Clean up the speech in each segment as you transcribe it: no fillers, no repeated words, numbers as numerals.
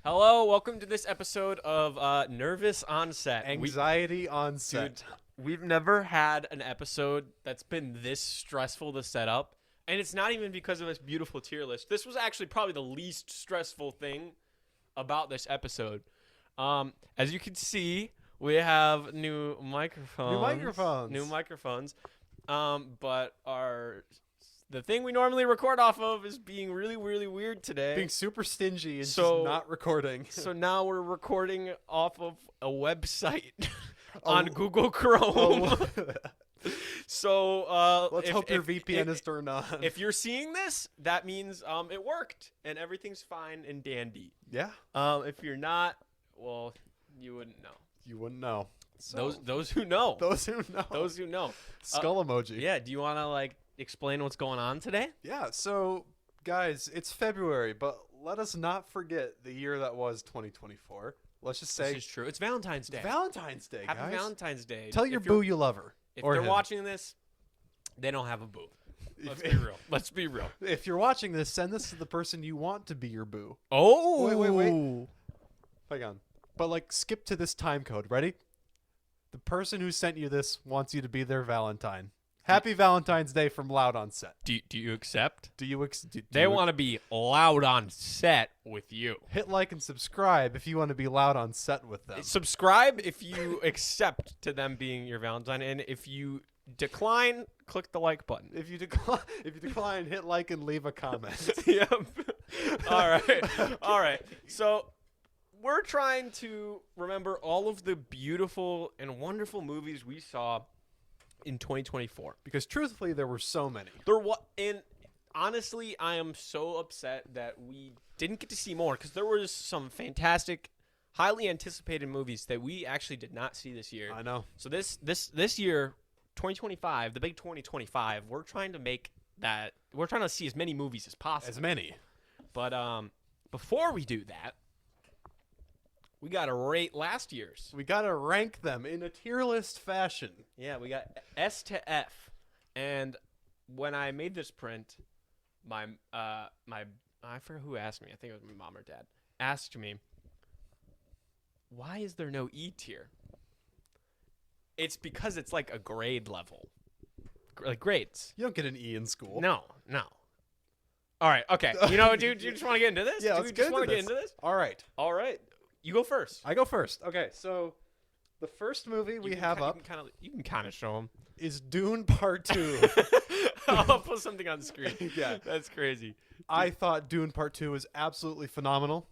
Hello, welcome to this episode of Nervous on Set. Anxiety on set. Dude, we've never had an episode that's been this stressful to set up, and it's not even because of this beautiful tier list. This was actually probably the least stressful thing about this episode. As you can see, we have new microphones. But the thing we normally record off of is being really, really weird today. Being super stingy and just not recording. So now we're recording off of a website on Google Chrome. So let's hope your VPN is turned on. If you're seeing this, that means it worked and everything's fine and dandy. Yeah. If you're not, well, you wouldn't know. You wouldn't know. So, those who know. Those who know. Those who know. Skull emoji. Yeah. Do you want to explain what's going on today? Yeah. So, guys, it's February, but let us not forget the year that was 2024. Let's just say this is true. It's Valentine's Day. Valentine's Day, guys. Happy Valentine's Day. Tell your boo you love her. If or they're him. watching this, they don't have a boo. Let's be real. Let's be real. If you're watching this, send this to the person you want to be your boo. Oh. Wait. Hang on. But skip to this time code. Ready? The person who sent you this wants you to be their Valentine. Happy Valentine's Day from Loud on Set. Do you accept? They want to be loud on set with you. Hit like and subscribe if you want to be loud on set with them. Subscribe if you accept to them being your Valentine, and if you decline, click the like button. If you decline, hit like and leave a comment. Yep. All right. So we're trying to remember all of the beautiful and wonderful movies we saw in 2024. Because truthfully, there were so many. And honestly, I am so upset that we didn't get to see more because there was some fantastic, highly anticipated movies that we actually did not see this year. I know. So this year, 2025, the big 2025, we're trying to see as many movies as possible. As many. But before we do that, we got to rate last year's. We got to rank them in a tier list fashion. Yeah, we got S to F. And when I made this print, my I forget who asked me. I think it was my mom or dad. Asked me, why is there no E tier? It's because it's like a grade level. Like grades. You don't get an E in school. No. All right, okay. You know, dude, you just want to get into this? Yeah, let's get into this? All right. You go first. I go first. Okay, so the first movie we have up you can kind of show them is Dune Part 2. I'll put something on the screen. Yeah. That's crazy. I thought Dune Part 2 was absolutely phenomenal.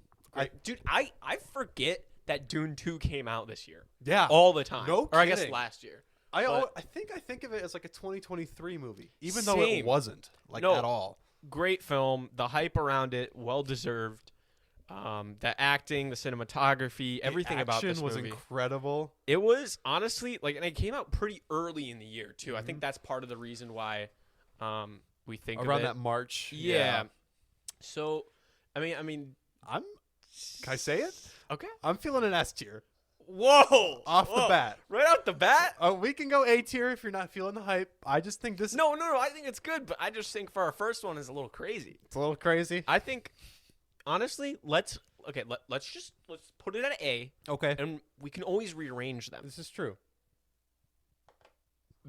Dude, I forget that Dune 2 came out this year. Yeah. All the time. No Or I guess kidding. last year. I think of it as like a 2023 movie, even though Same. it wasn't at all. Great film. The hype around it, well deserved. The acting, the cinematography, everything about this movie was incredible. It was honestly and it came out pretty early in the year too. Mm-hmm. I think that's part of the reason why we think around of it. that March. Yeah. So, I mean, can I say it? Okay. I'm feeling an S tier. Whoa! Off the bat. Right off the bat? We can go A tier if you're not feeling the hype. I just think this. No. I think it's good, but I just think for our first one is a little crazy. It's a little crazy. I think. Honestly, let's put it at A. Okay. And we can always rearrange them. This is true.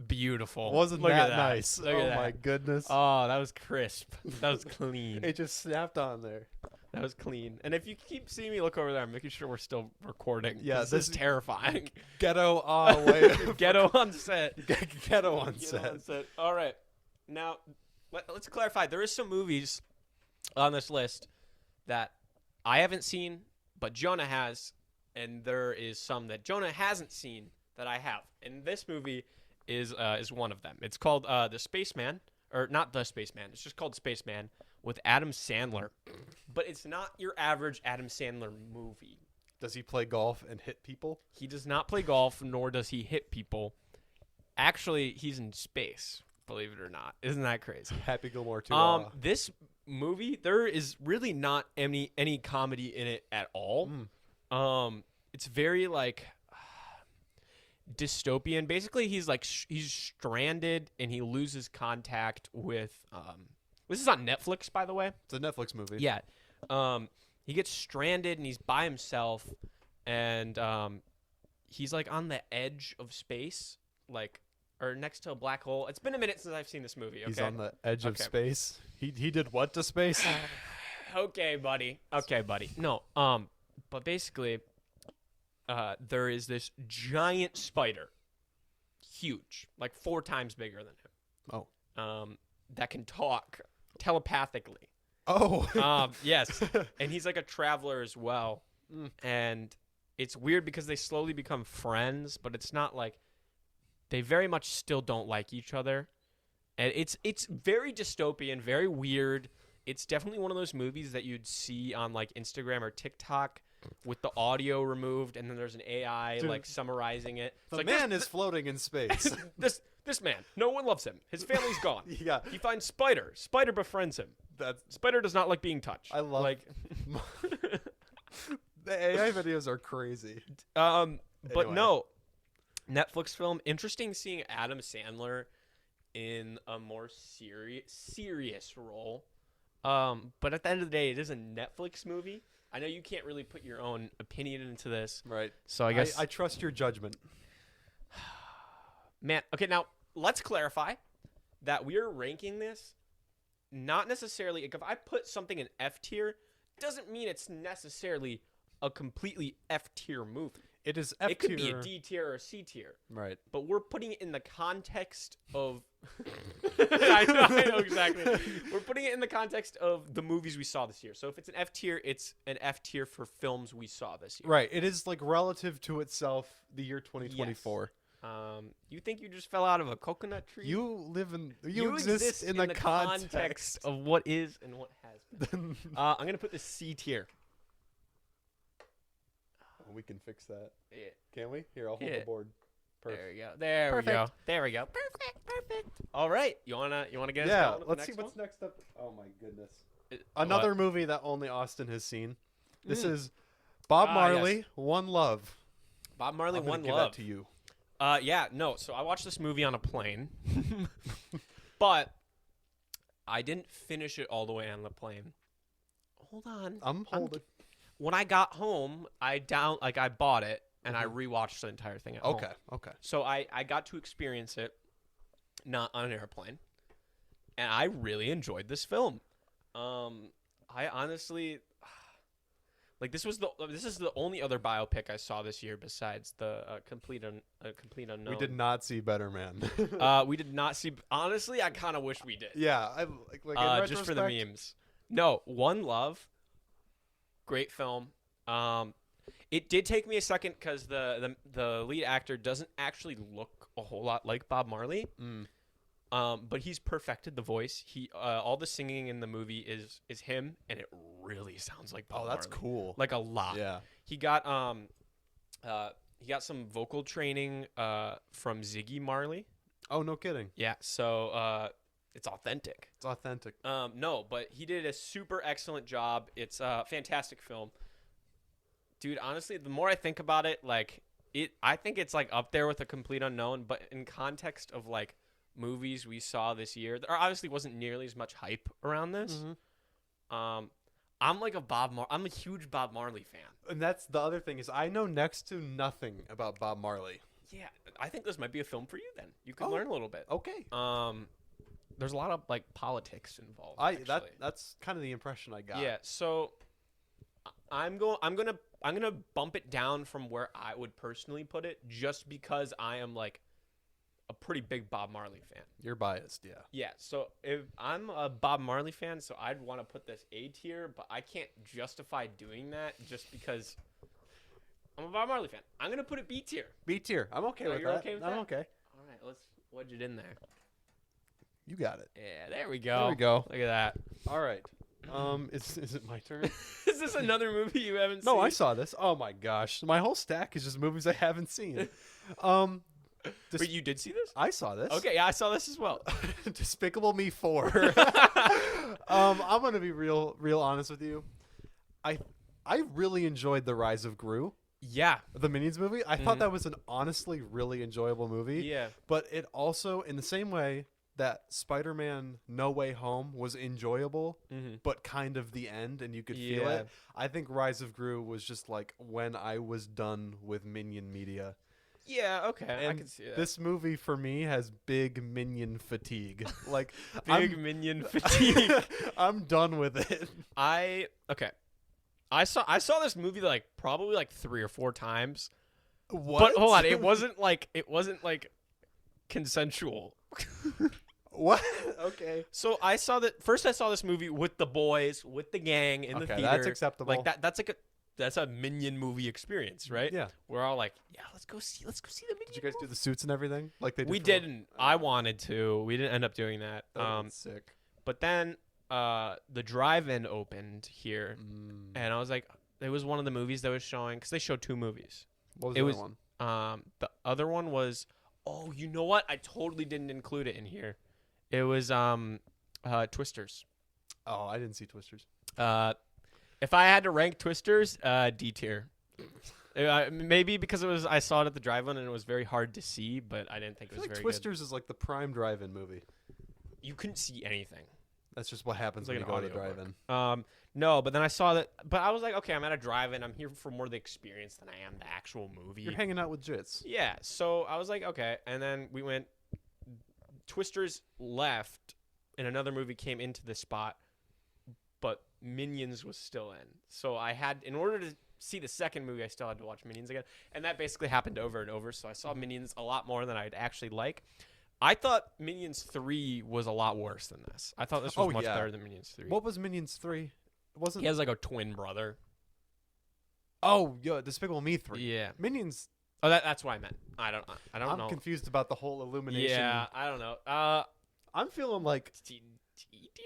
Beautiful. Wasn't Look that at nice? Look at that. My goodness. Oh, that was crisp. That was clean. It just snapped on there. That was clean. And if you keep seeing me look over there, I'm making sure we're still recording. Yeah, this is terrifying. Ghetto way. Ghetto on set. Ghetto on set. All right. Now, let's clarify. There is some movies on this list that I haven't seen, but Jonah has, and there is some that Jonah hasn't seen that I have. And this movie is one of them. It's called The Spaceman, or not The Spaceman. It's just called Spaceman with Adam Sandler. But it's not your average Adam Sandler movie. Does he play golf and hit people? He does not play golf, nor does he hit people. Actually, he's in space, believe it or not. Isn't that crazy? Happy Gilmore too. This movie, there is really not any comedy in it at all. It's very dystopian. Basically, he's stranded and he loses contact with this is on Netflix, by the way. It's a Netflix movie. Yeah. he gets stranded and he's by himself, and he's like on the edge of space, like or next to a black hole. It's been a minute since I've seen this movie. Okay? He's on the edge of space. He did what to space? Okay, buddy. No, but basically, there is this giant spider, huge, like 4 times bigger than him. Oh. That can talk telepathically. Oh. Yes, and he's like a traveler as well, and it's weird because they slowly become friends, but it's not like they very much still don't like each other, and it's very dystopian, very weird. It's definitely one of those movies that you'd see on like Instagram or TikTok with the audio removed, and then there's an AI like summarizing it. The like, man is floating in space. This man, no one loves him. His family's gone. Yeah. He finds Spider. Spider befriends him. Spider does not like being touched. I love like the AI videos are crazy. But Anyway. no, Netflix film. Interesting seeing Adam Sandler in a more serious role. But at the end of the day, it is a Netflix movie. I know you can't really put your own opinion into this, Right. so I guess I trust your judgment. man. Okay, now let's clarify that we are ranking this not necessarily. Like, if I put something in F tier, doesn't mean it's necessarily a completely F tier movie. It is F tier. It could be a D tier or a C tier. Right. But we're putting it in the context of I know exactly. We're putting it in the context of the movies we saw this year. So if it's an F tier, it's an F tier for films we saw this year. Right. It is like relative to itself, the year 2024. You think you just fell out of a coconut tree? You exist in the context of what is and what has been. I'm going to put this C tier. We can fix that. Yeah. Can we? Here, I'll hold the board. Perfect. There we go. There we go. Perfect. All right. You wanna get us Yeah. going with Let's the see next what's next up. Oh my goodness. one? Another movie that only Austin has seen. This is Bob Marley, yes. One Love. Bob Marley, I'm gonna One give Love. that to you. Yeah, no. So I watched this movie on a plane, but I didn't finish it all the way on the plane. Hold on. I'm holding. When I got home, I bought it and I rewatched the entire thing at home. Okay. So I got to experience it, not on an airplane, and I really enjoyed this film. I honestly, like this is the only other biopic I saw this year besides the Complete Unknown. We did not see Better Man. We did not see. Honestly, I kind of wish we did. Yeah, like in just for the retrospect, memes. No, One Love. Great film. It did take me a second because the lead actor doesn't actually look a whole lot like Bob Marley. But he's perfected the voice. He all the singing in the movie is him, and it really sounds like Bob Marley. Oh, that's cool. Like a lot. Yeah. He got some vocal training from Ziggy Marley. Oh, no kidding. Yeah. So it's authentic. It's authentic. No, but he did a super excellent job. It's a fantastic film. Dude, honestly, the more I think about it, I think it's like up there with A Complete Unknown, but in context of like movies we saw this year, there obviously wasn't nearly as much hype around this. I'm a huge Bob Marley fan. And that's the other thing is I know next to nothing about Bob Marley. Yeah, I think this might be a film for you then. You can learn a little bit. Okay. There's a lot of like politics involved. That's kind of the impression I got. Yeah, so I'm gonna bump it down from where I would personally put it, just because I am like a pretty big Bob Marley fan. You're biased, yeah. Yeah, so if I'm a Bob Marley fan, so I'd want to put this A tier, but I can't justify doing that just because I'm a Bob Marley fan. I'm gonna put it B tier. B tier. I'm okay with you're that. okay with I'm that? okay. All right, let's wedge it in there. You got it. Yeah, there we go. There we go. Look at that. All right. Is it my turn? Is this another movie you haven't seen? No, I saw this. Oh my gosh, my whole stack is just movies I haven't seen. But you did see this? I saw this. Okay, yeah, I saw this as well. Despicable Me 4. I'm gonna be real honest with you. I really enjoyed The Rise of Gru. Yeah. The Minions movie. I thought that was an honestly really enjoyable movie. Yeah. But it also, in the same way that Spider-Man No Way Home was enjoyable, Mm-hmm. but kind of the end, and you could feel Yeah. it. I think Rise of Gru was just like when I was done with Minion media. Yeah, okay, I And can see that. this movie for me has big Minion fatigue. Like Big minion fatigue. I'm done with it. I saw this movie like probably like 3 or 4 times. What? But hold on, it wasn't like consensual. What? Okay. So I saw this movie with the boys, with the gang in the Okay, theater. that's acceptable. Like that's a Minion movie experience, right? Yeah. We're all like, yeah, let's go see the Minion. Did you guys do movie. the suits and everything? Like they did We for- didn't. I wanted to. We didn't end up doing that. That's sick. But then the drive-in opened here, and I was like, it was one of the movies that was showing because they showed 2 movies. What was It the was other one? The other one was, oh, you know what? I totally didn't include it in here. It was Twisters. Oh, I didn't see Twisters. If I had to rank Twisters, D tier. Maybe because I saw it at the drive-in and it was very hard to see, but I didn't think I it feel was like very Twisters is like the prime drive-in movie. good. You couldn't see anything. That's just what happens It's like when you an go to the audiobook. drive-in. No, but then I saw that. But I was like, okay, I'm at a drive-in. I'm here for more of the experience than I am the actual movie. You're hanging out with Jits. Yeah, so I was like, okay. And then we went, Twisters left, and another movie came into the spot, but Minions was still in. So in order to see the second movie, I still had to watch Minions again. And that basically happened over and over. So I saw Minions a lot more than I'd actually like. I thought Minions 3 was a lot worse than this. I thought this was much better than Minions 3. What was Minions 3? It wasn't. He has like a twin brother. Oh, yeah, Despicable Me 3. Yeah. Minions. Oh, that's what I meant. I don't I'm know. confused about the whole illumination. Yeah, I don't know. I'm feeling like T tier?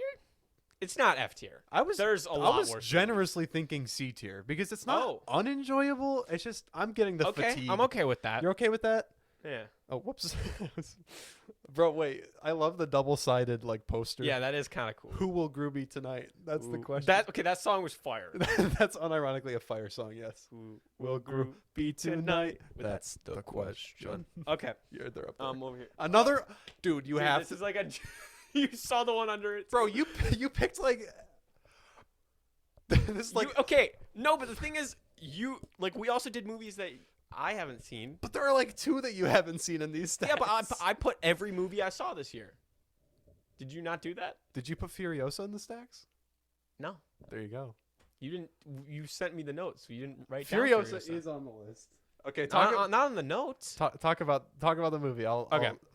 It's not F tier. There's a lot I was worse generously thinking C tier because it's not Oh. unenjoyable. It's just I'm getting the Okay, fatigue. I'm okay with that. You're okay with that? Yeah. Oh, whoops. Bro, wait. I love the double-sided like poster. Yeah, that is kind of cool. Who will Gru be tonight? That's the Ooh. question. That song was fire. That's unironically a fire song, yes. Who Will Gru be tonight? That's the the question. Okay. You're there up there. Over here. Another dude, you Dude, have this to. is like a. You saw the one under it, Bro, you picked like this is like okay. No, but the thing is, we also did movies that I haven't seen. but there are like 2 that you haven't seen in these stats. Yeah, but I put every movie I saw this year. Did you not do that? Did you put Furiosa in the stacks? No. There you go. You didn't. You sent me the notes. So you didn't write down Furiosa Furiosa. is on the list. Okay, not on the notes. talk about the movie. I'll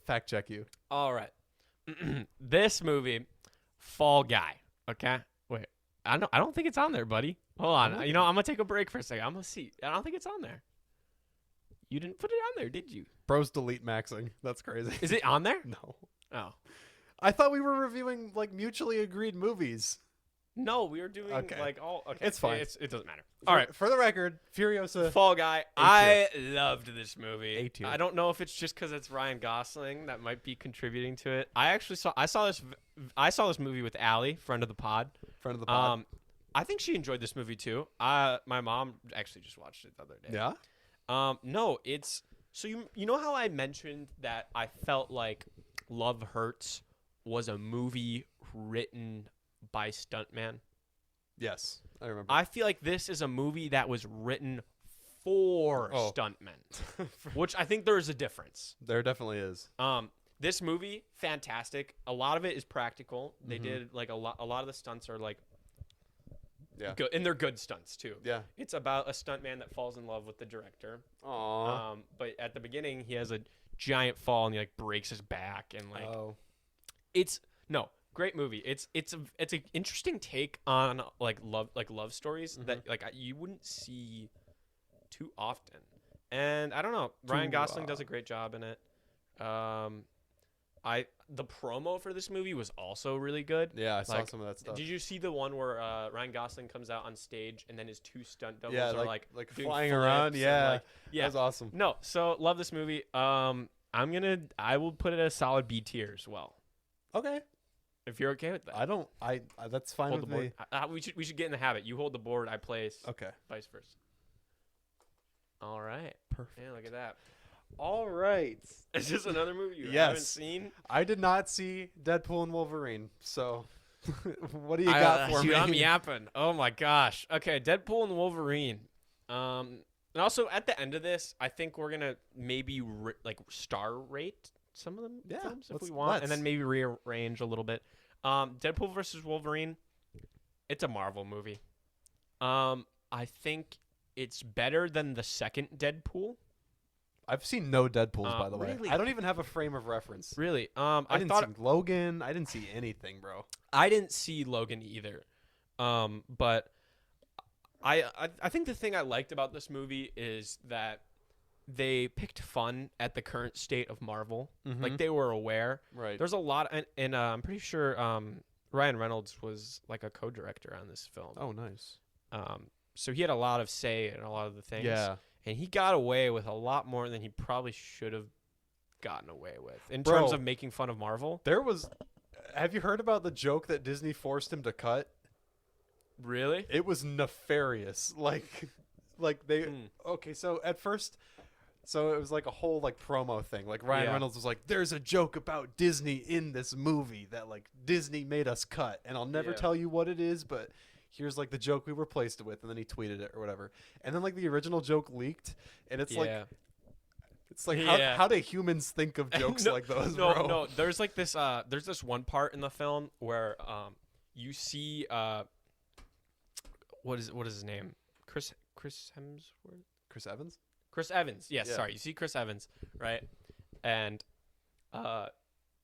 fact check you. All right. This movie, Fall Guy. Okay. Wait. I don't think it's on there, buddy. Hold on. Okay. I'm gonna take a break for a second. I'm gonna see. I don't think it's on there. You didn't put it on there, did you? Bros delete maxing. That's crazy. Is it on there? No. Oh. I thought we were reviewing like mutually agreed movies. No, we were doing Okay. like all. Okay. It's fine. It doesn't matter. All right. For the record, Furiosa. Fall Guy. I loved this movie. A tier. I don't know if it's just because it's Ryan Gosling that might be contributing to it. I saw this movie with Allie, friend of the pod. Friend of the pod. I think she enjoyed this movie too. My mom actually just watched it the other day. Yeah. No, it's so you know how I mentioned that I felt like Love Hurts was a movie written by stuntman. Yes, I remember. I feel like this is a movie that was written for stuntmen, which I think there is a difference. There definitely is. This movie, fantastic. A lot of it is practical. They did like a lot of the stunts are like good, and they're good stunts too. Yeah. It's about a stuntman that falls in love with the director. Aww. But at the beginning, he has a giant fall and he like breaks his back and like great movie. It's an interesting take on like love stories that like you wouldn't see too often. And I don't know, Ryan Gosling does a great job in it. The promo for this movie was also really good. Yeah, I saw Like, some of that stuff. Did you see the one where Ryan Gosling comes out on stage and then his 2 stunt doubles Yeah, are like doing flying flips around. and, Yeah, like, yeah. that was awesome. No, so love this movie. I will put it at a solid B tier as well. Okay. If you're okay with that. I that's fine Hold with the me. board. We should get in the habit. You hold the board, I place. Okay. Vice versa. All right. Perfect. Yeah, look at that. All right. Is this another movie you Yes. haven't seen? I did not see Deadpool and Wolverine, so what do you got for Dude, me? I'm yapping. Oh my gosh. Okay, Deadpool and Wolverine. And also at the end of this, I think we're gonna maybe star rate some of them films if we want, and then maybe rearrange a little bit. Deadpool versus Wolverine. It's a Marvel movie. I think it's better than the second Deadpool. I've seen no Deadpools, by the way. Really? I don't even have a frame of reference. Really? I didn't see Logan. I didn't see anything, bro. I didn't see Logan either. But I think the thing I liked about this movie is that they picked fun at the current state of Marvel. Mm-hmm. Like they were aware. Right. There's a lot, and I'm pretty sure Ryan Reynolds was like a co-director on this film. Oh, nice. So he had a lot of say in a lot of the things. Yeah. And he got away with a lot more than he probably should have gotten away with in terms of making fun of Marvel. Have you heard about the joke that Disney forced him to cut? Really? It was nefarious. Okay, so at first, it was like a whole like promo thing. Like Ryan Reynolds was like, "There's a joke about Disney in this movie that like Disney made us cut, and I'll never tell you what it is, but here's like the joke we replaced it with," and then he tweeted it or whatever. And then like the original joke leaked, and it's like how do humans think of jokes like those, bro? No, there's like this there's this one part in the film where you see what is his name? Chris Hemsworth? Chris Evans? Chris Evans. Yes, sorry. You see Chris Evans, right? And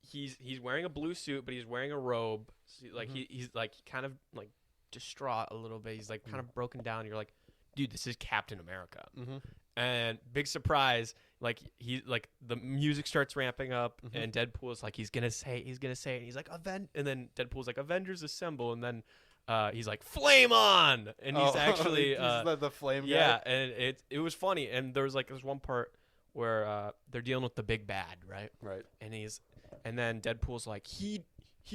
he's wearing a blue suit, but he's wearing a robe. So, like he's like kind of like distraught a little bit. He's like kind of broken down. You're like, dude, this is Captain America. Mm-hmm. And big surprise, like the music starts ramping up, and Deadpool is like he's gonna say it, and he's like and then Deadpool's like Avengers Assemble, and then he's like flame on, and he's actually he's the flame guy. Yeah, and it was funny, and there's one part where they're dealing with the big bad, right? Right. And then Deadpool's like he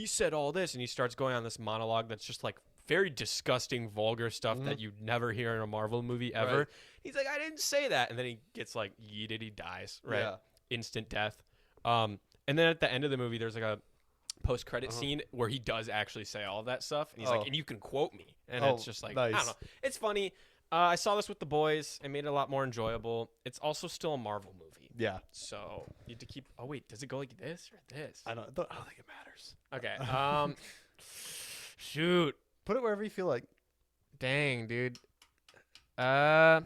said all this, and he starts going on this monologue that's just like very disgusting, vulgar stuff that you'd never hear in a Marvel movie ever. Right. He's like, I didn't say that. And then he gets like yeeted, he dies, right? Yeah. Instant death. And then at the end of the movie, there's like a post-credit scene where he does actually say all of that stuff. And he's like, and you can quote me. And it's just like, nice. I don't know. It's funny. I saw this with the boys. It made it a lot more enjoyable. It's also still a Marvel movie. Yeah. So you have to keep, oh wait, does it go like this or this? I don't think it matters. Okay. Shoot. Put it wherever you feel like. Dang, dude. In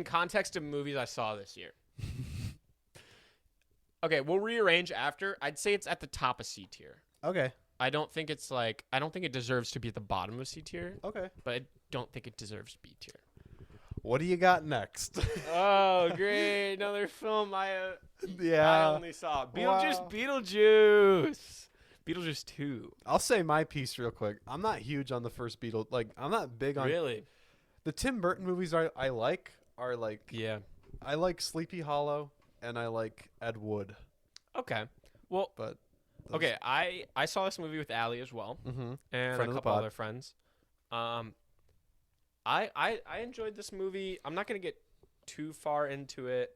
context of movies I saw this year. Okay, we'll rearrange after. I'd say it's at the top of C tier. Okay. I don't think it deserves to be at the bottom of C tier. Okay. But I don't think it deserves B tier. What do you got next? Oh, great. Another film I only saw. Beetlejuice. Beetlejuice 2. I'll say my piece real quick. I'm not huge on the first Beetle. Like, I'm not big on... Really? The Tim Burton movies I like are like... Yeah. I like Sleepy Hollow, and I like Ed Wood. Okay. Well... But... Okay, I saw this movie with Allie as well, and Friend a couple other friends. I enjoyed this movie. I'm not going to get too far into it.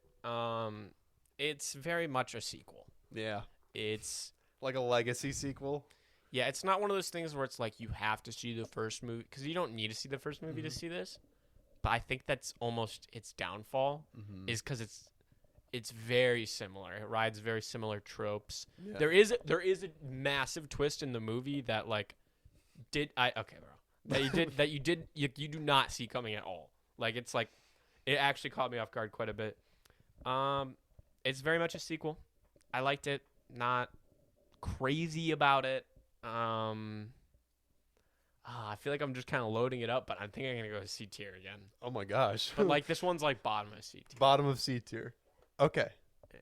It's very much a sequel. Yeah. It's... like a legacy sequel? Yeah, it's not one of those things where it's like you have to see the first movie, because you don't need to see the first movie to see this. But I think that's almost its downfall, is because it's very similar. It rides very similar tropes. Yeah. There is a massive twist in the movie that like you do not see coming at all. Like it's like it actually caught me off guard quite a bit. It's very much a sequel. I liked it. Not crazy about it. I feel like I'm just kind of loading it up, but I think I'm gonna go C tier again. Oh my gosh! But like this one's like bottom of C tier. Bottom of C tier. Okay. Yeah.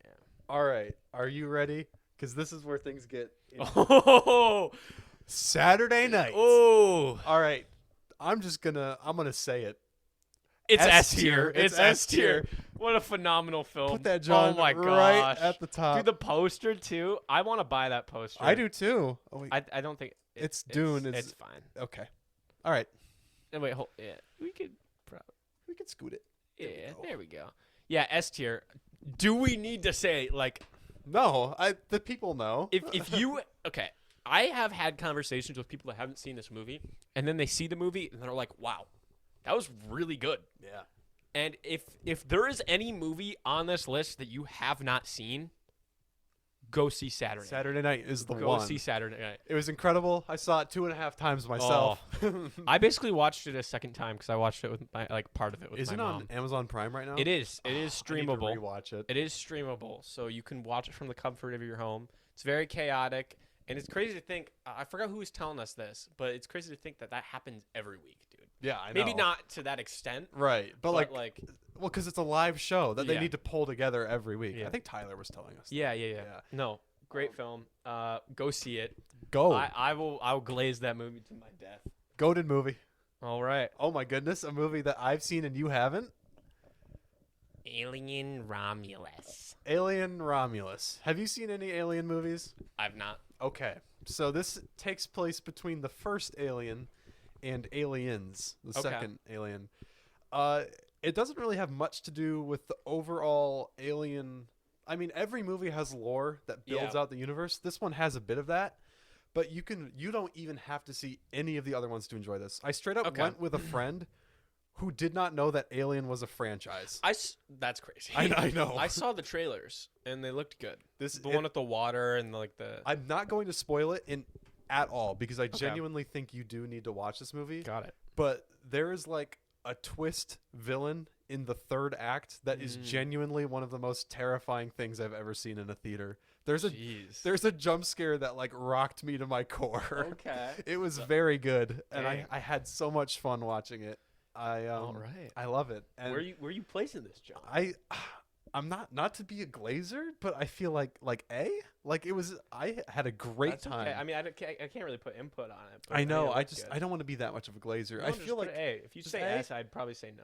All right. Are you ready? Because this is where things get. Oh. Saturday night. Oh. All right. I'm gonna say it. It's S tier. It's S tier. What a phenomenal film. Put that, John, oh my right gosh. at the top. Dude, the poster, too. I want to buy that poster. I do, too. Oh, wait. I don't think... It's Dune. It's fine. Okay. All right. And wait, hold... Yeah. We could scoot it. Yeah, there we go. Yeah, S tier. Do we need to say, like... No, the people know. If you... Okay, I have had conversations with people that haven't seen this movie, and then they see the movie, and they're like, wow, that was really good. Yeah. And if there is any movie on this list that you have not seen, go see Saturday. Saturday Night is the one. Go see Saturday Night. It was incredible. I saw it 2.5 times myself. I basically watched it a second time because I watched it with my part of it with is my it mom. on Amazon Prime right now? It is. It is streamable. I need to rewatch it. It is streamable, so you can watch it from the comfort of your home. It's very chaotic, and it's crazy to think. I forgot who was telling us this, but it's crazy to think that happens every week, dude. Yeah, I know. Maybe not to that extent, right? But like, well, because it's a live show that they Yeah. need to pull together every week. Yeah. I think Tyler was telling us. Yeah. No, great film. Go see it. Go. I will glaze that movie to my death. Goated movie. All right. Oh my goodness, a movie that I've seen and you haven't. Alien Romulus. Alien Romulus. Have you seen any Alien movies? I've not. Okay, so this takes place between the first Alien and Aliens, the second Alien. It doesn't really have much to do with the overall Alien. I mean, every movie has lore that builds out the universe. This one has a bit of that, but you don't even have to see any of the other ones to enjoy this. I straight up went with a friend who did not know that Alien was a franchise. That's crazy. I know. I saw the trailers and they looked good. The one at the water and the. I'm not going to spoil it at all because I genuinely think you do need to watch this movie. Got it. But there is like a twist villain in the third act that is genuinely one of the most terrifying things I've ever seen in a theater. There's a jump scare that like rocked me to my core. Okay. It was very good, and I had so much fun watching it. All right. I love it. And where you placing this, John? I'm not to be a glazer, but I feel like it was. I had a great time. Okay. I mean, I can't really put input on it. But I know. I I don't want to be that much of a glazer. No, I feel like A. If you say A? S, I'd probably say no.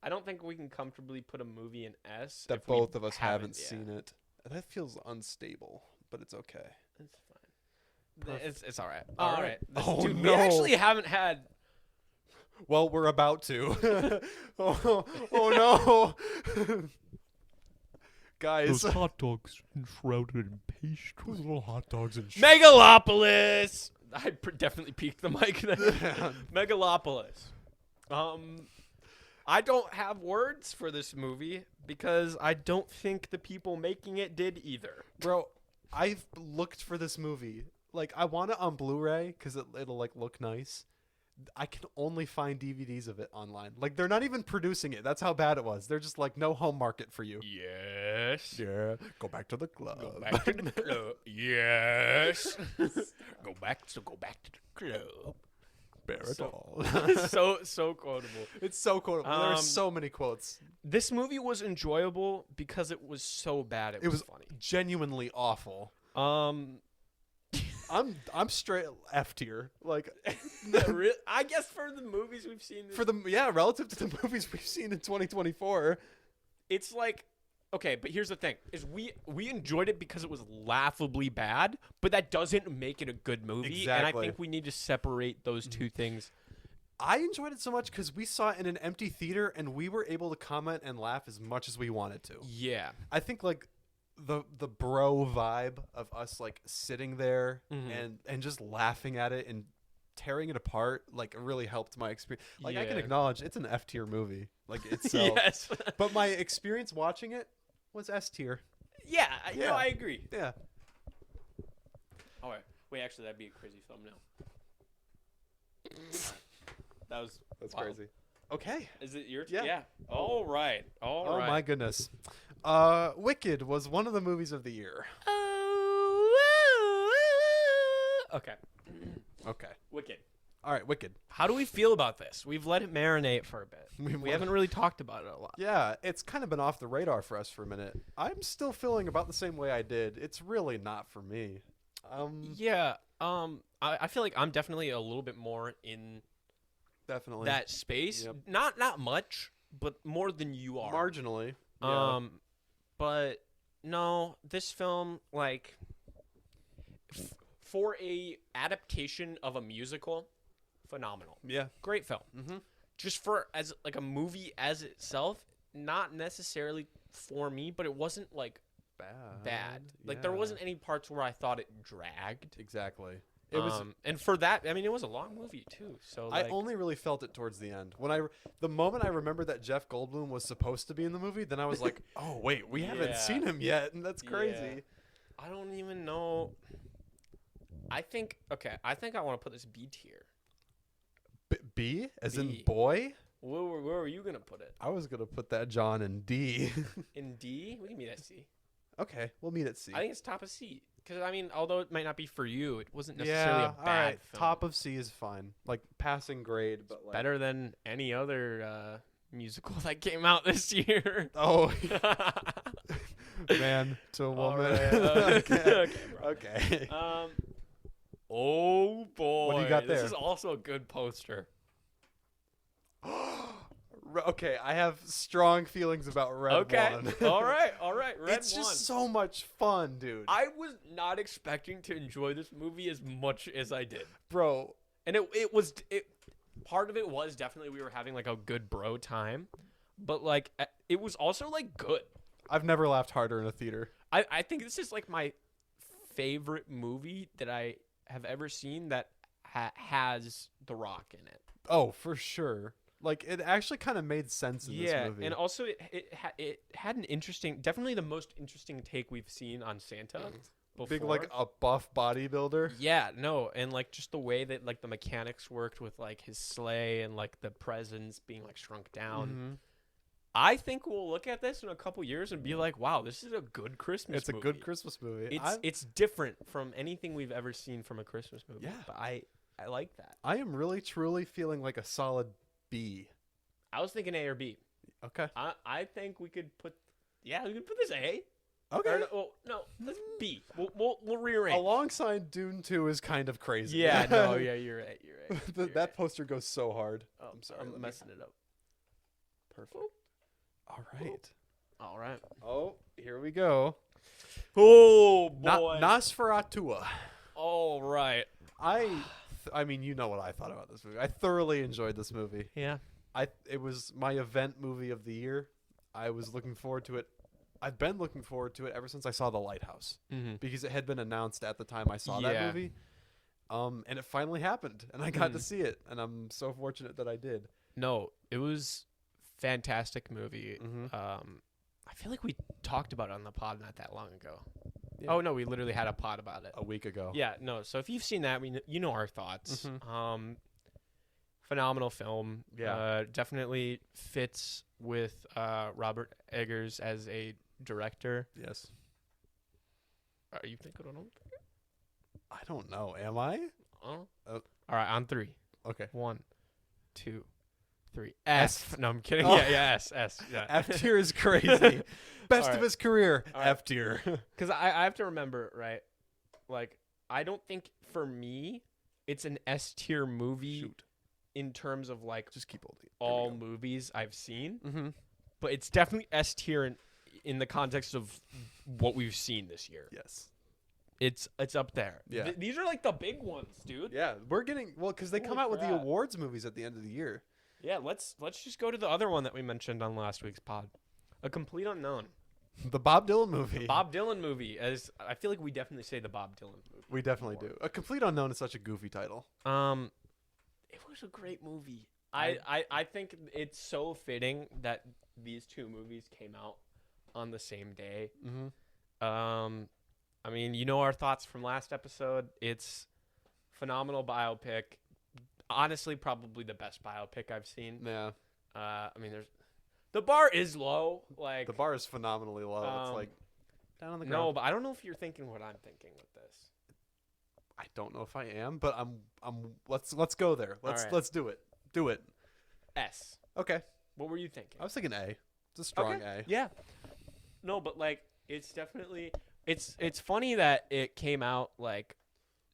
I don't think we can comfortably put a movie in S that if we both of us haven't yeah. seen it. That feels unstable, but it's okay. It's fine. It's all right. All All right. right. Dude, no. we actually haven't had. Well, we're about to. oh no. Guys. Those hot dogs enshrouded in pastry. Those little hot dogs and Megalopolis! I definitely peaked the mic there. Megalopolis. I don't have words for this movie because I don't think the people making it did either. Bro, I've looked for this movie. Like, I want it on Blu-ray because it'll like look nice. I can only find DVDs of it online. Like, they're not even producing it. That's how bad it was. They're just like, no home market for you. Yes. Yeah. Go back to the club. Go back to the club. Yes. Go back to the club. Bear it all. So quotable. It's so quotable. There's so many quotes. This movie was enjoyable because it was so bad. It was funny. Genuinely awful. I'm straight F tier. Like, I guess for the movies we've seen, relative to the movies we've seen in 2024, it's like, okay, but here's the thing: is we enjoyed it because it was laughably bad, but that doesn't make it a good movie. Exactly. And I think we need to separate those two things. I enjoyed it so much because we saw it in an empty theater and we were able to comment and laugh as much as we wanted to. Yeah, I think like the bro vibe of us like sitting there and just laughing at it and tearing it apart like really helped my experience. Like, I can acknowledge it's an F tier movie like itself. Yes. But my experience watching it was S tier. Yeah, no, I agree. Yeah. All right. Wait, actually, that'd be a crazy thumbnail. That's wild. Crazy. Okay. Is it your Yeah. Yeah. All right. Oh my goodness. Wicked was one of the movies of the year. Okay. Okay. Wicked. All right, Wicked. How do we feel about this? We've let it marinate for a bit. We haven't really talked about it a lot. Yeah, it's kind of been off the radar for us for a minute. I'm still feeling about the same way I did. It's really not for me. Yeah. I feel like I'm definitely a little bit more in definitely that space. Yep. Not much, but more than you are. Marginally. Yeah. But no, this film, like, for a adaptation of a musical, phenomenal. Yeah. Great film. Mm-hmm. Just for as like a movie as itself, not necessarily for me, but it wasn't like bad. Like there Yeah. wasn't any parts where I thought it dragged. Exactly. It was. And for that, I mean, it was a long movie too. So I like, only really felt it towards the end. The moment I remember that Jeff Goldblum was supposed to be in the movie, then I was like, oh wait, we haven't Yeah. seen him yet, and that's crazy. Yeah. I don't even know. I think I want to put this B tier. B as B. in boy. Where were you gonna put it? I was gonna put that John in D. In D? We can meet at C. Okay, we'll meet at C. I think it's top of C. Because I mean, although it might not be for you, it wasn't necessarily yeah, a bad all right. film. Top of C is fine, like passing grade, but like Better than any other musical that came out this year. Oh, man to a All woman. right, okay. okay, bro. Okay. Oh boy, What do you got This there? is also a good poster. Okay, I have strong feelings about Red Okay, One. all right. Red It's One. just so much fun, dude. I was not expecting to enjoy this movie as much as I did, Bro, and it was part of it was definitely we were having like a good bro time, but like it was also like good. I've never laughed harder in a theater. I think this is like my favorite movie that I have ever seen that has The Rock in it. Oh, for sure. Like, it actually kind of made sense in this movie. And also it had an interesting, definitely the most interesting take we've seen on Santa before. Big, like, a buff bodybuilder. Yeah, no, and like just the way that like the mechanics worked with like his sleigh and like the presents being like shrunk down. Mhm. I think we'll look at this in a couple years and be like, wow, this is a good Christmas It's movie. a good Christmas movie. It's different from anything we've ever seen from a Christmas movie. Yeah. But I like that. I am really, truly feeling like a solid B. I was thinking A or B. Okay. I think we could put we could put this A. Okay. Or no, let's B. We'll rearrange. Alongside Dune 2 is kind of crazy. Yeah, no, yeah, you're right. You're That right. poster goes so hard. Oh, I'm sorry. I'm messing it up. Perfect. All right. All right. Oh, here we go. Oh boy. Nosferatua. All right. I mean, you know what I thought about this movie. I thoroughly enjoyed this movie. Yeah. It was my event movie of the year. I was looking forward to it. I've been looking forward to it ever since I saw The Lighthouse Mm-hmm. because it had been announced at the time I saw that Yeah. movie. And it finally happened, and I got to see it, and I'm so fortunate that I did. No, it was fantastic movie. Mhm. I feel like we talked about it on the pod not that long ago. Yeah. Oh no, we literally had a pod about it. A week ago. Yeah, no. So if you've seen that, you know our thoughts. Mhm. Phenomenal film. Yeah. Definitely fits with Robert Eggers as a director. Yes. Are you thinking of them? I don't know. Am I? Oh. Oh. All right, on three. Okay. 1, 2, 3. S. No, I'm kidding. Oh. Yeah, S. Yeah. F tier is crazy. Best All of right. his career. All right. F tier. Because I have to remember, right? Like, I don't think for me it's an S tier movie Shoot. in terms of like Just keep holding. all movies I've seen, Mm-hmm. but it's definitely S tier in the context of what we've seen this year. Yes. It's up there. Yeah. These are like the big ones, dude. Yeah, we're getting because they come Holy out with the crap. awards movies at the end of the year. Yeah, let's just go to the other one that we mentioned on last week's pod. A Complete Unknown. The Bob Dylan movie. Bob Dylan movie. As I feel like we definitely say the Bob Dylan movie. We definitely do. A Complete Unknown is such a goofy title. It was a great movie. I think it's so fitting that these two movies came out on the same day. Mm-hmm. I mean, you know our thoughts from last episode. It's phenomenal biopic. Honestly, probably the best biopic I've seen. Yeah. I mean, the bar is low. Like The bar is phenomenally low. It's like down on the ground. no, but I don't know if you're thinking what I'm thinking with this. I don't know if I am, but I'm let's go there. right. Let's do it. Do it. S. Okay. What were you thinking? I was thinking A. It's a strong A. Yeah. No, but like it's definitely it's funny that it came out like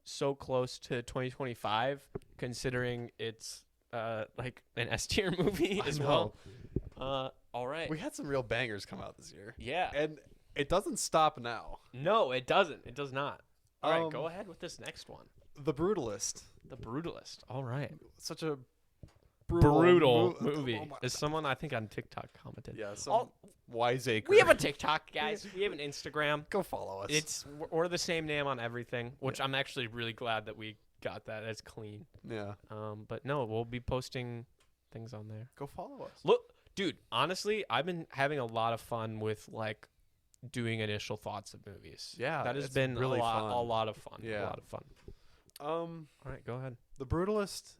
so close to 2025 considering it's like an S tier movie I as know. well. All right. We had some real bangers come out this year. Yeah. And it doesn't stop now. No, it doesn't. It does not. All right, go Um, ahead with this next one. The Brutalist. The Brutalist. All right. Such a Brutal mo- movie. oh my- As someone I think on TikTok commented. Yeah, All- Wiseacre. We have a TikTok, guys. We have an Instagram. Go follow us. We're the same name on everything, which I'm actually really glad that we got that as clean. Yeah. But no, we'll be posting things on there. Go follow us. Look, dude, honestly, I've been having a lot of fun with like doing initial thoughts of movies. Yeah, that has it's been really a fun. lot of fun. Yeah. A lot of fun. All right, go ahead. The Brutalist.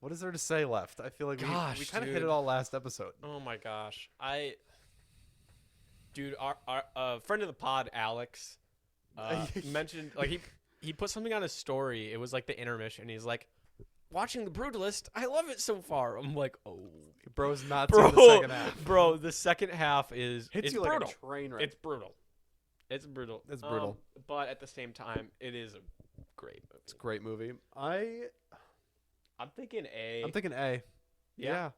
What is there to say left? I feel like we kind of hit dude. it all last episode. Oh my gosh, dude, our friend of the pod, Alex, mentioned like he put something on his story. It was like the intermission. He's like, watching The Brutalist, I love it so far. I'm like, oh, Bro's not seeing the second half. Bro, the second half hits you brutal. like a train wreck. It's brutal. It's brutal. It's brutal. But at the same time, it is a great movie. It's a great movie. I'm thinking A. I'm thinking A. Yeah.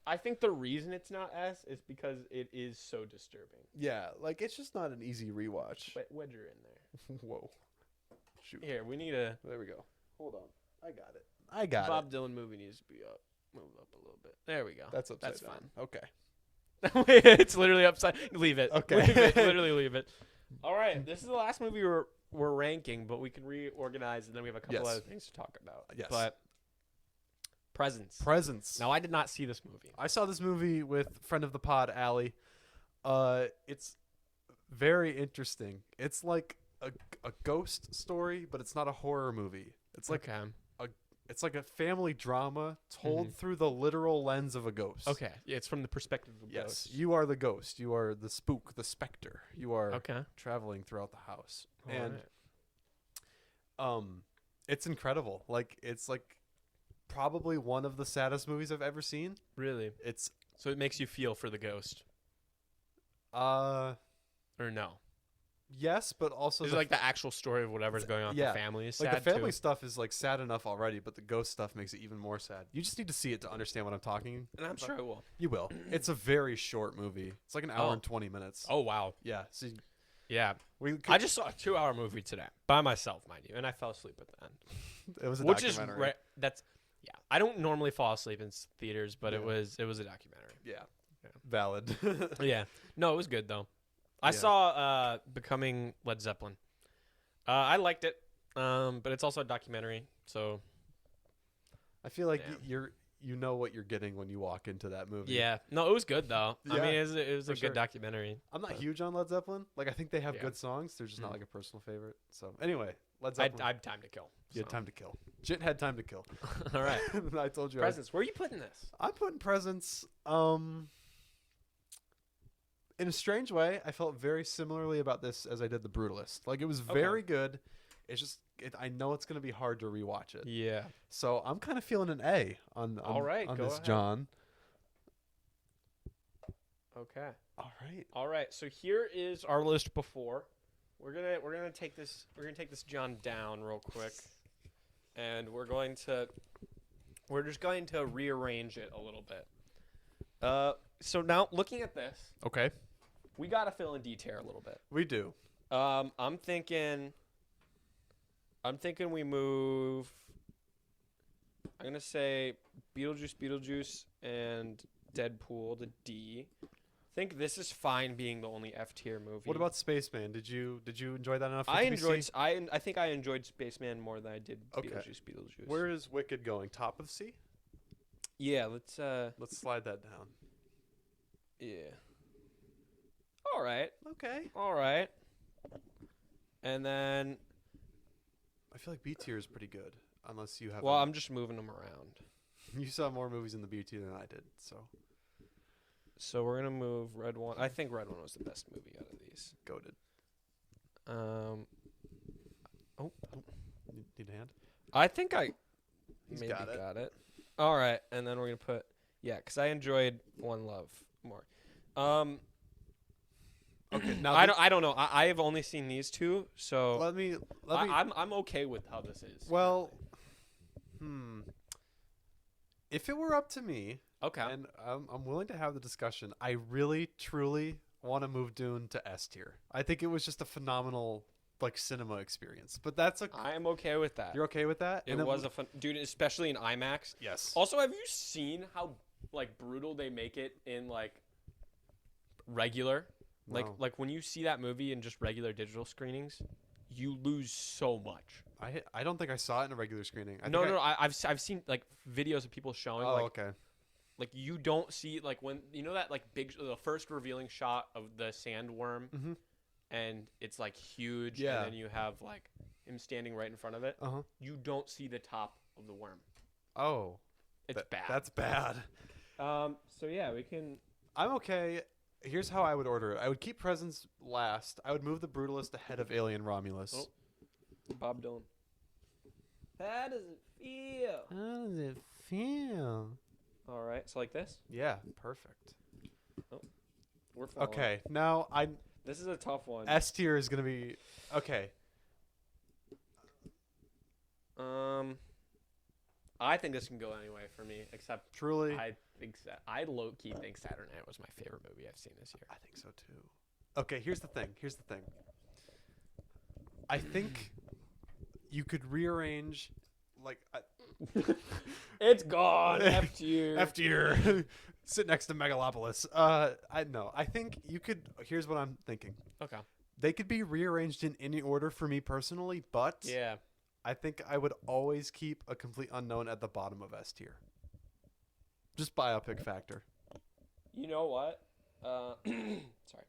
I think the reason it's not S is because it is so disturbing. Yeah, like it's just not an easy rewatch. But Wedger in there. Whoa. Shoot. Here, we need a... There we go. Hold on. I got it. I got Bob it. Dylan movie needs to be up. Move up a little bit. There we go. That's upside That's down. fine. Okay. It's literally upside. Leave it. Okay. Leave it. Literally leave it. All right. This is the last movie we're ranking, but we can reorganize, and then we have a couple other things to talk about. Yes. But Presence. Now, I did not see this movie. I saw this movie with friend of the pod, Allie. It's very interesting. It's like a ghost story, but it's not a horror movie. It's like it's like a family drama told through the literal lens of a ghost. Okay. Yeah, it's from the perspective of a Yes, ghost. you are the ghost. You are the spook, the specter. You are Okay. traveling throughout the house. All and right. it's incredible. Like it's like probably one of the saddest movies I've ever seen. Really? It's So it makes you feel for the ghost? Or no? yes, but also Is it like the actual story of whatever's going on with the family is like sad the family too? stuff is like sad enough already, but the ghost stuff makes it even more sad. You just need to see it to understand what I'm talking. And I'm sure I will. You will. It's a very short movie. It's like an hour Oh. and 20 minutes. Oh, wow. Yeah. So Yeah. we I just saw a 2-hour movie today by myself, mind you, and I fell asleep at the end. it was a Which is documentary. yeah. I don't normally fall asleep in theaters, but Yeah. it was a documentary. Yeah. Yeah. Valid. Yeah. No, it was good though. I Yeah. saw Becoming Led Zeppelin. I liked it, but it's also a documentary, so I feel like Yeah. you know what you're getting when you walk into that movie. yeah. No, it was good though. I Yeah, mean, it was a for sure. good documentary. I'm not huge on Led Zeppelin. Like I think they have Yeah. good songs. They're just not Mhm. like a personal favorite. So anyway, Led I Zeppelin. had time to kill. You had so. time to kill. Jit had time to kill. All right. I told you. Presents. Where are you putting this? I'm putting Presents. In a strange way, I felt very similarly about this as I did The Brutalist. Like it was very good. It's just I know it's going to be hard to rewatch it. Yeah. So I'm kind of feeling an A on All right, on go this, ahead. John. Okay. All right. All right. So here is our list before. We're gonna take this John down real quick, and we're just going to rearrange it a little bit. So now looking at this, Okay. we gotta fill in detail a little bit. We do. I'm thinking we move. I'm gonna say Beetlejuice, and Deadpool to D. I think this is fine being the only F tier movie. What about Spaceman? Did you enjoy that enough? For I it to be enjoyed. C? I think I enjoyed Spaceman more than I did Okay. Beetlejuice. Where is Wicked going? Top of C? Yeah. Let's. Let's slide that down. Yeah. All right. Okay. All right. And then, I feel like B tier is pretty good, unless you have. well, I'm just moving them around. You saw more movies in the B tier than I did, so So we're gonna move Red One. I think Red One was the best movie out of these. goated. Need a hand? I think I He's maybe got it. All right, and then we're gonna put because I enjoyed One Love more. Okay. Now I don't know. I have only seen these two, so Let me. I'm okay with how this is. Well, if it were up to me, Okay. and I'm willing to have the discussion, I really, truly want to move Dune to S tier. I think it was just a phenomenal cinema experience. But that's I am okay with that. you're okay with that? It was a fun, dude, especially in IMAX. yes. Also, have you seen how brutal they make it in regular. No. Like when you see that movie in just regular digital screenings, you lose so much. I don't think I saw it in a regular screening. I've seen like videos of people showing okay. like you don't see like when you know that like the first revealing shot of the sandworm Mm-hmm. and it's like huge Yeah. and then you have like him standing right in front of it. You don't see the top of the worm. Oh, It's bad. That's bad. So yeah, we can. I'm okay. Here's how I would order it. I would keep Presents last. I would move the Brutalist ahead of Alien Romulus. Oh. Bob Dylan. How does it feel? How does it feel? All right, so like this. Yeah, perfect. We're falling. Okay, now This is a tough one. S tier is gonna be okay. I think this can go anyway for me. Except Truly, I low key think Saturday Night was my favorite movie I've seen this year. I think so too. Okay, here's the thing. I think you could rearrange, like, It's gone. F tier. F tier. Sit next to Megalopolis. I think you could. Here's what I'm thinking. Okay. They could be rearranged in any order for me personally, but Yeah. I think I would always keep A Complete Unknown at the bottom of S tier. Just biopic factor. You know what? Sorry.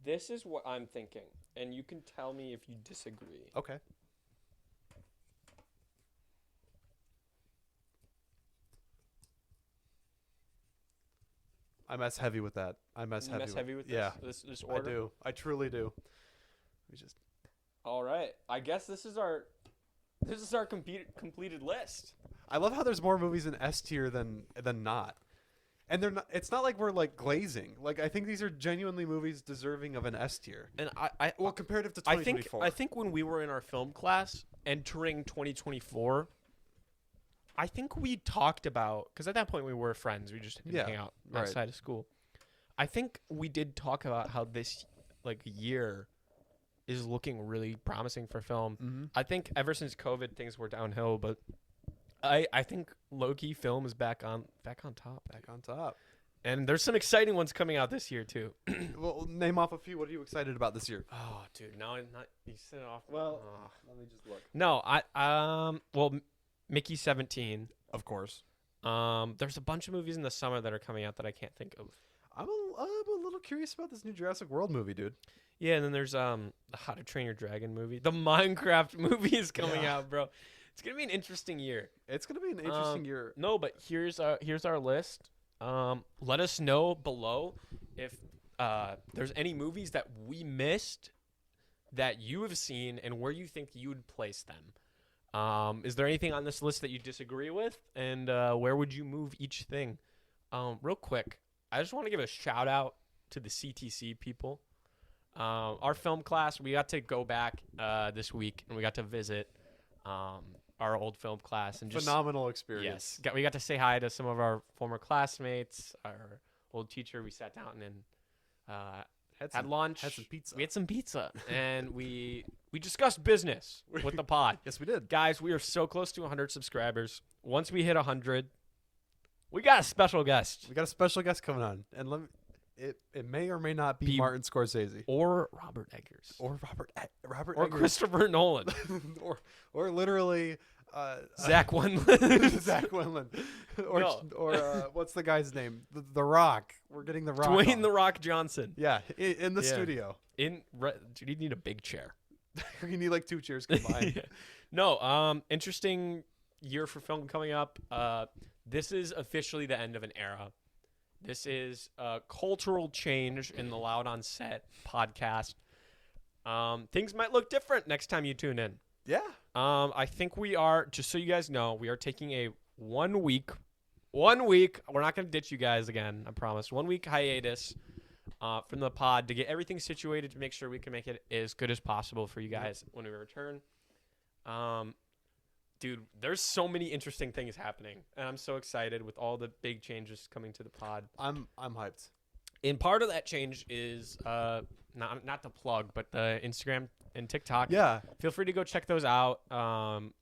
This is what I'm thinking, and you can tell me if you disagree. Okay. I'm S heavy with that. I'm S You heavy. mess heavy with this? Yeah, This I order? do. I truly do. We just. All right. I guess this is our completed list. I love how there's more movies in S tier than not. And they're not. It's not like we're like glazing. Like I think these are genuinely movies deserving of an S tier. And Well, comparative to I 2024. think when we were in our film class entering 2024, I think we talked about, because at that point we were friends. We just didn't hang out right. outside of school. I think we did talk about how this year is looking really promising for film. Mm-hmm. I think ever since COVID, things were downhill, but I think low-key film is back on top. Back on top. And there's some exciting ones coming out this year too. Well, name off a few. What are you excited about this year? Oh, dude, no, not you said it off. Well, let me just look. No, well, Mickey 17. Of course. There's a bunch of movies in the summer that are coming out that I can't think of. I'm a little curious about this new Jurassic World movie, dude. Yeah, and then there's the How to Train Your Dragon movie. The Minecraft movie is coming out, bro. It's gonna be an interesting year. It's gonna be an interesting year. No, but here's our list. Let us know below if there's any movies that we missed that you have seen and where you think you would place them. Is there anything on this list that you disagree with, and where would you move each thing? Real quick, I just want to give a shout out to the CTC people. Our film class, we got to go back this week and we got to visit our old film class and just Phenomenal experience. Yes, we got to say hi to some of our former classmates, our old teacher. We sat down and had lunch, had some pizza. We had some pizza, and we discussed business with the pod. Yes, we did. Guys, we are so close to 100 subscribers. Once we hit 100, we got a special guest. We got a special guest coming on, and it may or may not be Martin Scorsese or Robert Eggers or Robert or Eggers. Christopher Nolan or literally Zach Wendland. Zach Wendland or No. or what's the guy's name? The Rock. We're getting the Rock. Dwayne on. the Rock Johnson. Yeah, in the Yeah. studio. Dude, you need a big chair. You need like 2 chairs combined. Yeah. No, interesting year for film coming up. This is officially the end of an era. This is a cultural change in the Loud on Set podcast. Things might look different next time you tune in. Yeah. I think we are, just so you guys know, we are taking a 1 week. We're not going to ditch you guys again, I promise. 1 week hiatus from the pod to get everything situated to make sure we can make it as good as possible for you guys when we return. Dude, there's so many interesting things happening, and I'm so excited with all the big changes coming to the pod. I'm hyped. And part of that change is not the plug, but the Instagram and TikTok. Yeah. Feel free to go check those out.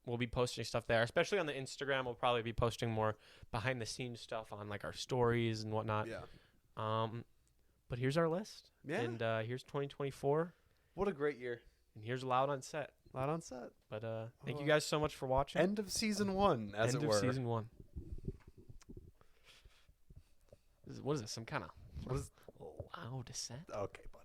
We'll be posting stuff there, especially on the Instagram. We'll probably be posting more behind the scenes stuff on like our stories and whatnot. Yeah. But here's our list. Yeah. And here's 2024. What a great year. And here's Loud on Set. Loud on Set. But thank you guys so much for watching. End of season 1, as End it of were. season 1. What is this? Some kind of What is loud set? Okay, bye.